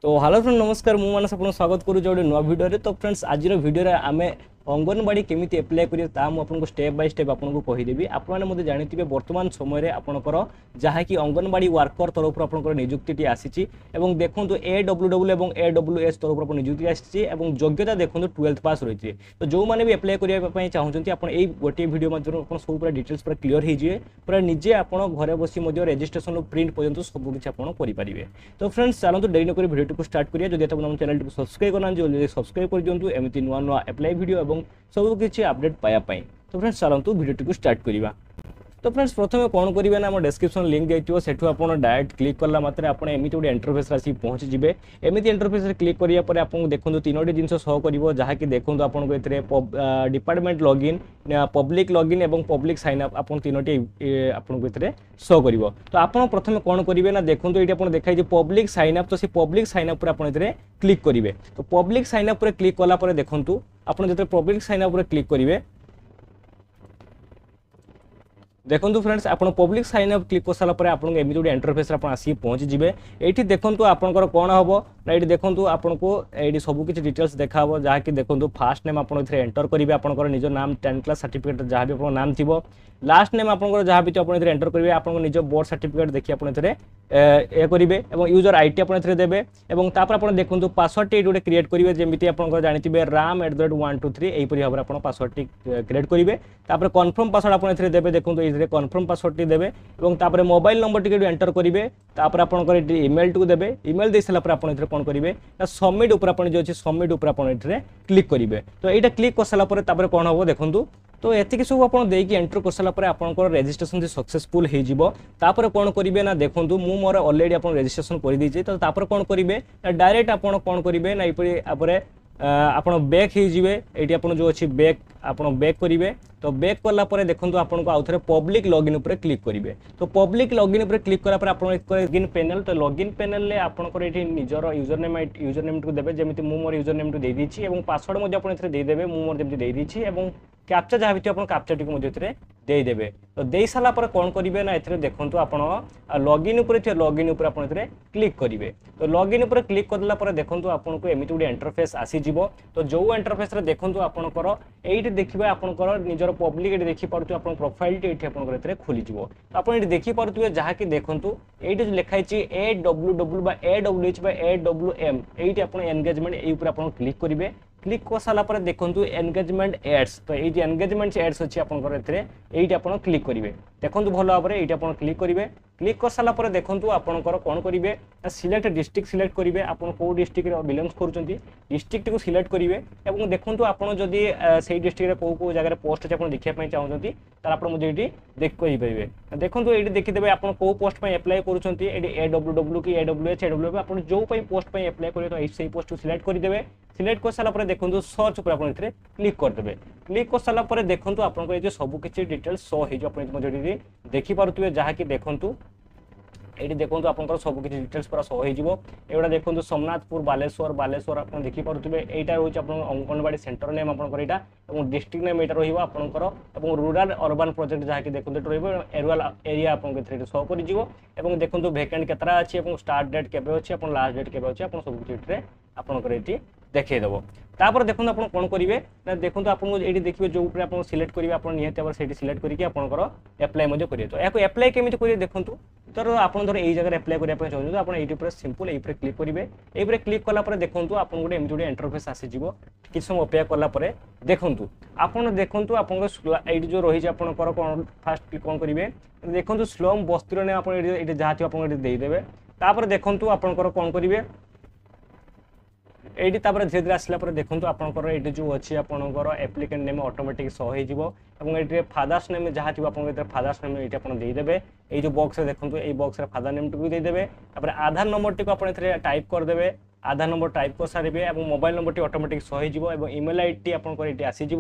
तो hello friend नमस्कार मु मानस आपन स्वागत करू जोडे नुवा वीडियो रे। तो फ्रेंड्स आज वीडियो रे आमे अंगनवाड़ी केमिति अप्लाई करियो ता मु आपन को स्टेप बाय स्टेप आपन को कहि देबी। आपन माने मते जानिथिबे वर्तमान समय रे आपनकर जहा कि अंगनवाड़ी वर्कर तरफ आपनकर नियुक्तिटी आसीची एवं देखंतु एडब्ल्यूडब्ल्यू एवं एडब्ल्यूएस तरफ आपन नियुक्ति आसीची एवं योग्यता देखंतु 12th पास रहिची। तो जो माने भी अप्लाई करिया पई चाहउचंती आपन एई गोटे वीडियो माध्यम आपन सब पूरा डिटेल्स पूरा क्लियर हे जिवे। पूरा निजे आपन घरे बसी मध्ये रजिस्ट्रेशन प्रिंट पर्यंत सब किछ आपन करि परिबे। तो फ्रेंड्स चलंतु देरी न करी वीडियो को स्टार्ट करिया। जदि आपन हम चैनल को सब्सक्राइब करना जल्दी सब्सक्राइब कर दियंतु एमिति नुवा नुवा अप्लाई वीडियो एवं सब किछि अपडेट पाया पाई। तो फ्रेंड्स चलंतु वीडियो को स्टार्ट करिवा। तो फ्रेंड्स प्रथमे कौन करेंगे ना डिस्क्रिप्शन लिंक जाइए सेठू आप डायरेक्ट क्लिक कला मात्रे आप एमती गोटे इंटरफेस आसी पहुँची जी। एमती इंटरफेस क्लिक करापर आपको देखो तीनोटी जिन शो कर जहाँकि देखो आपको ये डिपार्टमेंट लॉगिन पब्लिक लॉगिन और पब्लिक साइन अप आप तीनोटी आपको शो कर। तो आप प्रथम कौन करेंगे ना देखो ये आप देखाई पब्लिक साइन अप। तो सी पब्लिक साइन अप आप क्लिक करेंगे। तो पब्लिक साइन अप क्लिक कलापर देखो आप जो पब्लिक साइन अप क्लिक करेंगे देखो फ्रेंड्स आप पब्लिक साइन अप क्लिक कर सारा आपको एमती गोटे इंटरफेस आसिक पहुँची जी। ये देखो आपंकर कौन हम ना ये देखो आपको ये सबकि डिटेल्स देखा जहाँकि देखो फास्ट नेम आप एंटर करेंगे आपंकर निज नाम 10th क्लास सर्टिफिकेट जहाँ भी आप नाम थी लास्ट नेम आपंकर जहाँ भी आप एंटर करेंगे आप निज बर्थ सर्टिफिकेट देखिए आप ये करेंगे और यूजर आईडी आप देवे और तापर आप देखो पासवर्ड गोटे क्रिएट करेंगे जमीती आप जानते ram@123 यहीपरी भाव में आप पासवर्ड क्रिएट करेंगे। तापर कन्फर्म पासवर्ड आप देवे देखो ये कन्फर्म पासवर्ड टी देवे और तापर मोबाइल नंबर टी एंटर करेंगे। तापर आप इमेल टू देवे इमेल दे सारा आप कौन करेंगे ना सबमिट उपर आप जो अच्छे सबमिट उपर आप क्लिक करेंगे। तो यहाँ क्लिक कर सारापर कौन हम देखो तो एतिक सब आप एंटर कर सारापर आपंकर रजिस्ट्रेशन सक्सेसफुल होपर कौन करेंगे ना देखो मु मोर अलरेडी आप रजिस्ट्रेशन कर दीजिए। तो तापर कौन करेंगे ना डायरेक्ट आप कौन करेंगे ना ये आप बैक हो जाए ये आप जो अच्छी बैक आप बैक करेंगे। तो बैक कलापर देखो आपको आउ थे पब्लिक लॉगिन उपर क्लिक करेंगे। तो पब्लिक लॉगिन उपर क्लिक कलापर आप लॉगिन पैनल तो लॉगिन पैनल में आपंकर ये निजर यूजर नेम को देवे जमी मोर यूजर नेम दे दीची और पासवर्ड आप देदेवे मोर जमी देदी और कैप्चा जहाँ भी आप कैप्चा टी देदेवे। तो दे सारापर कौन करेंगे ना ये देखो आप लॉगिन उपर लॉगिन उपर आप क्लिक करेंगे। तो लॉगिन उपर क्लिक करला देखो आपको एमती गोटे इंटरफेस आसीज। तो जो इंटरफेस देखो आपंकर ये देखिए आपंकर निजर पब्लिक ये देखिपे आप प्रोफाइल टी ये खोलीज। तो आप देखिपे जहाँकि देखो ये लिखाई AWW AWH AWM ये आप एंगेजमेंट ये आप क्लिक करेंगे। क्लिक कर सारापर देखो एंगेजमेंट एड्स। तो ये एंगेजमेंट एड्स अच्छी आपंकर ये आप क्लिक करेंगे देखो भल भाव में ये आप क्लिक करेंगे। क्लिक कर सारापर देखो आपंकर कौन करेंगे सिलेक्ट डिस्ट्रिक्ट सिलेक्ट करेंगे आप डिस्ट्रिक्ट बिलोंग्स कर डिस्ट्रिक्ट को सिलेक्ट करेंगे और देखो आप से डिस्ट्रिक्ट कौ जगह पोस्ट अच्छे देखा चाहते आप मुझे ये देखिए देखो ये देखीदे आप कौ पोस्ट पर एप्लाई करुँच AWW कि AWH AWM आप जो पोस्ट पर एप्लाई करेंगे तो यही पोस्ट को सिलेक्ट करदे। सिलेक्ट कर सारापर देखो सर्च उपर आप क्लिक करदे। क्लिक कर सारापर देखो आपको ये सबकि डिटेल्स शो हो देखिपे जहाँकि देखो ये देखो आपंकर सबकि डिटेल्स पूरा शो होगा देखो सोमनाथपुर बालेश्वर बालेश्वर आप देखिपे यहाँ रोज अंगनवाड़ी सेंटर नेम आपंकर यहाँ डिस्ट्रिक्ट नेम यहाँ रहा और रूराल अर्बन प्रोजेक्ट जहाँकि देखो एरुआल एरिया आपको शो कर देखो वैकेंट केतरा अच्छी स्टार्ट डेट केबे अच्छी लास्ट डेट केबे अच्छी सबकि आपंकर ये देखईदेव। तापर देखो आप कौन करेंगे ना देखो आपको ये देखिए जो आप सिलेक्ट करेंगे आप निहत सिलेक्ट करके आपंकर एप्लाई करेंगे। तो यहाँ एप्लाई केमी करेंगे देखो तर आप यही जगह एप्लाई करने चाहिए आप ये सिंपल ये क्लिक करेंगे। ये क्लिक कलापर देखो आपको गोटे एमती गोटे इंटरफेस आसीज कि समय अपेक्षा कलापर देखो आप देखो आप जो रही आपंकर कौन फास्ट कौन करेंगे देखो स्लम बस्तीर ने आप जहाँ थी आप देदेवे। तापर देखो आपंकर कौन करेंगे ये धीरे धीरे आसला देखो आपंकर ये जो अच्छी आपंकर एप्लिकेंट नेम ऑटोमेटिक शो हो फादर्स नेम जहाँ थी आप फादर्स नेम ये देदेवे। ये जो बॉक्स देखो ये बॉक्स फादर नेम टी देदेवे। आधार नंबर टी आप टाइप करदे आधार नंबर टाइप कर सारे और mobile number T automatic show हो इमेल आईडी आपंकर ये आसीज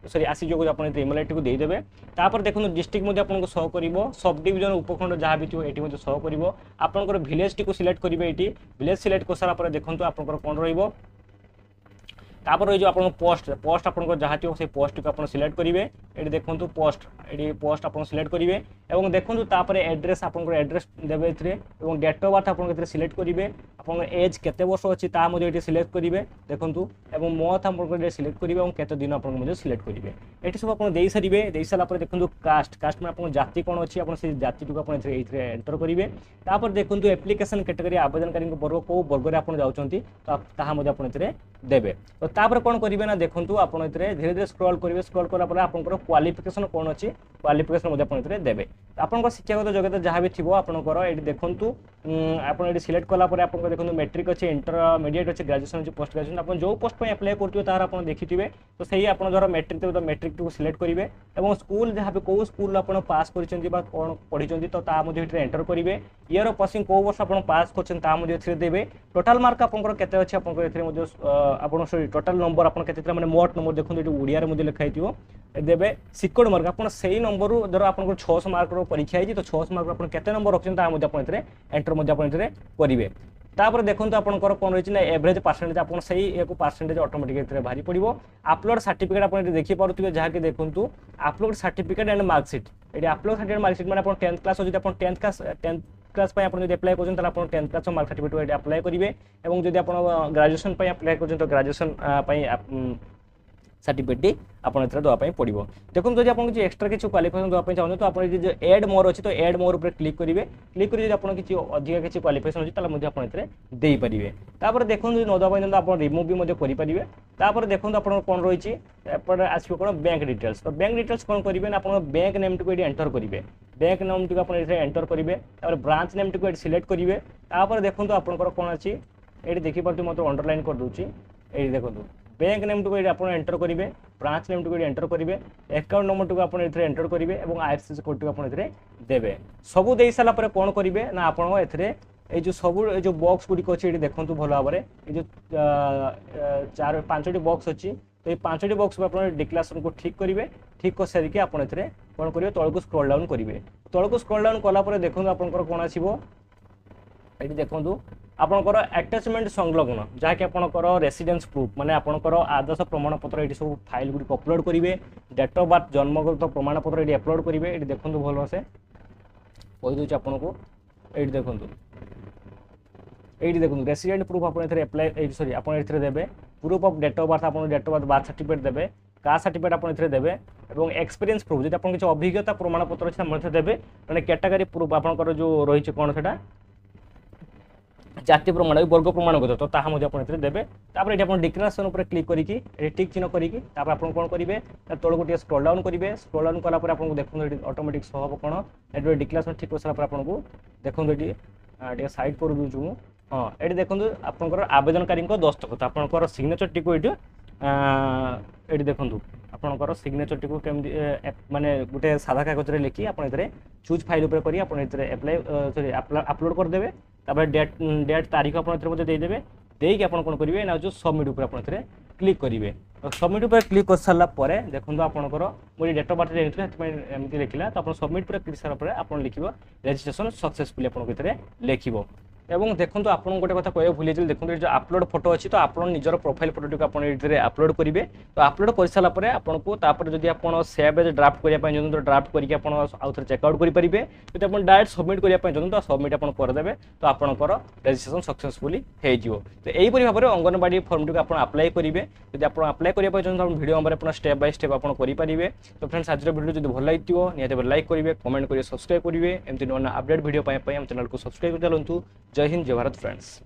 सॉरी आसीज आप इमेल आईडी को देदेवे। तापर देखो डिस्ट्रिक्ट आपको शो कर सब डिविजन उपखंड जहाँ भी थी ये शो कर आपंकर विलेज टी को सिलेक्ट करेंगे। ये विलेज सिलेक्ट कर सारापर देखो आपंकर कौन तापर रही आप पोस्ट पोस्ट आप जहाँ थी से पोस्ट को आप सिलेक्ट करेंगे ये देखो पोस्ट ये पोस्ट आप सिलेक्ट करेंगे और देखो तापर एड्रेस आप एड्रेस देवे और डेट ऑफ बर्थ आप सिलेक्ट करेंगे आप एज केते वर्ष अच्छी ये सिलेक्ट करेंगे देखो और मंथ आप सिलेक्ट करेंगे और केते दिन आप सिलेक्ट करेंगे ये सब आप दे सारे दे सारापर देखो कास्ट कास्ट में आप जाति कौन अच्छी आप जाति को एंटर करेंगे तापर देखो एप्लिकेशन कैटेगरी आवेदनकारी वर्ग कौ वर्ग में आप जाऊँगी तो आप देवे तो तापर कौन करेंगे ना देखो आप धीरे धीरे स्क्रॉल करेंगे स्क्रॉल कलापर आप क्वालिफिकेशन कौन अच्छी क्वालिफिकेशन आप देवे आप शिक्षागत योग्यता जहाँ भी थी आपंकर ये देखूँ आप सिलेक्ट कलापर आप देखो मैट्रिक अच्छे इंटरमीडिएट अच्छे ग्रेजुएशन अच्छे पोस्ट ग्रेजुएशन आप जो पोस्ट पर अप्लाई करेंगे तार आप देखिए तो सही आप धर मैट्रिक तो मैट्रिक को सिलेक्ट करेंगे और स्कूल जहाँ भी कौ स्कूल आप पास कर कौन पढ़ी तो एंटर करेंगे ईयर ऑफ पासिंग कौ वर्ष आप पास कर देवे टोटाल मार्क आपंकर केते अच्छे आप सॉरी टोटाल नंबर आप मैंने मोट नंबर देखो ये ओडिया लिखाई देवे सिक्योर्ड मार्क आप सही नंबर धर आप 600 मार्क परीक्षा है तो 600 मार्क आप केते नंबर रखते हैं एंटर करेंगे तापर देखो आपंकर कौन रही है एवरेज परसेंटेज आप सही एक परसेंटेज ऑटोमेटिक बाहरी पड़ो अपलोड सर्टिफिकेट आप देखिपे जहाँकि देखो अपलोड सर्टिफिकेट एंड मार्कसीट ये अपलोड सर्टिफिकेट मार्कसीट मैंने 10th क्लास अच्छी आप 10th क्लास आप अप्लाई कर 10th class mark certificate apply करेंगे और जब आप ग्रेजुएशन अप्लाई कर तो ग्रेजुएशन सर्टिफिकेट आप देवाई पड़ो देखो जब आप किसी एक्सट्रा किसी क्वालिफिकेशन देवाई चाहते तो आप जो एड मोर अच्छी तो एड मोर पर क्लिक करेंगे क्लिक कर आप किसी अधिक किसी क्वालिफिकेशन अच्छी आप देपारे तापर देखो न देवाई आप रिमूव भी करेंगे तापर देखो आप कौन रही आसो कौन बैंक डिटेल्स तो बैंक डिटेल्स कौन करेंगे ना आप बैंक नेम टी एंटर करेंगे बैंक नेम टी आप एंटर करेंगे ब्रांच नेम टी सिलेक्ट करेंगे तापर देखो आपंकर कौन अच्छी ये देखिए मतलब अंडरलाइन कर दूसरी ये देखो बैंक नेम टी आप एंटर करेंगे ब्रांच नेम टी एंटर करेंगे अकाउंट नंबर टी आप एंटर करेंगे और आईएफएससी कोड टी आप देवे सबू दे सारापर कौन करेंगे ना आप ये जो सब जो बॉक्स गुड़िक अच्छे ये देखो भल भाव में ये जो 4-5 बॉक्स अच्छी तो ये 5 बॉक्स आप डिक्लेरेशन को ठीक करेंगे ठीक कर सारिक आप कौन करेंगे तौल को स्क्रॉल डाउन करेंगे तौल को स्क्रॉल डाउन कलापर देखो आपंकर कौन आसो ये देखो आपंकर अटैचमेंट संलग्न जहाँकि आपंकर रेसिडेंस प्रूफ माने आपंकर आदर्श प्रमाणपत्र ये सब फाइल गुड़िक अपलोड करेंगे डेट ऑफ बर्थ जन्मगत प्रमाणपत्र ये अपलोड करेंगे ये देखो भल से कहीदे आपन को ये देखो ये देखो रेसिडेंट प्रूफ आप अप्लाई सॉरी आप देवे proof of date of birth आप डेट ऑफ बर्थ सर्टिफिकेट देवे कास्ट सर्टिफिकेट आप देवे और एक्सपीरियंस प्रूफ जब आप किसी अभिज्ञता प्रमाणपत्र अच्छे देवे मैंने कैटेगरी प्रूफ आपंकर जो रही कौन से जाति प्रमाण वर्ग प्रमाणगत तो ताहा देवे तापर ये डिक्लेरेशन पर क्लिक करके टिक चिन्ह करके कौन करेंगे तौल को स्क्रॉल डाउन करेंगे स्क्रॉल डाउन कलापर आपको देखो ऑटोमेटिक शो हम कौन ये डिक्लेरेशन ठीक कर सारा आपको देखो ये साइड कर दूँ हाँ ये देखो आपंकर आवेदनकारी दस्तखत आपंकर सिग्नेचर टी को ये देखो आपंकर सिग्नेचर टी को माने गोटे सादा कागज में लिखी आप चूज फाइल उपर करी आप अप्लाई सॉरी अपलोड करदे तापर डेट तारीख आप देदेवे देकी आप कौन करेंगे ना जो सबमिट उपर आप क्लिक करेंगे सबमिट उपर क्लिक कर सारापर देखो आपंकर मुझे डेट ऑफ बर्थ एमती लिखला तो आप सबमिट पर क्लिक सारापर आप लिख रजिस्ट्रेशन सक्सेसफुली आप लिख एवं देखो आप गोटे कथा कह भूल जाइए देखो जो अपलोड फोटो अच्छी तो आप निजर प्रोफाइल फोटो को अपलोड करेंगे तो अपलोड कर सारापर आपको जब आप सेव एज ड्राफ्ट करने तो ड्राफ्ट करके आउ थे चेकआउट करेंगे जब आप डायरेक्ट सबमिट करने तो सबमिट आप करदे तो आपंकर रजिस्ट्रेशन सक्सेसफुली हो तो यहीपरि भाव में अंगनवाड़ी फॉर्म टी आप अप्लाई करेंगे जब आप अप्लाई करने चाहते video number step by step आप करेंगे तो फ्रेंड्स आज वीडियो जो भल लगी निहत लाइक करेंगे कमेंट करेंगे सब्सक्राइब करेंगे एमती नुआ अपडेट वीडियो चैनल को सब्सक्राइब कर चलूँ जय हिंद जय भारत फ्रेंड्स।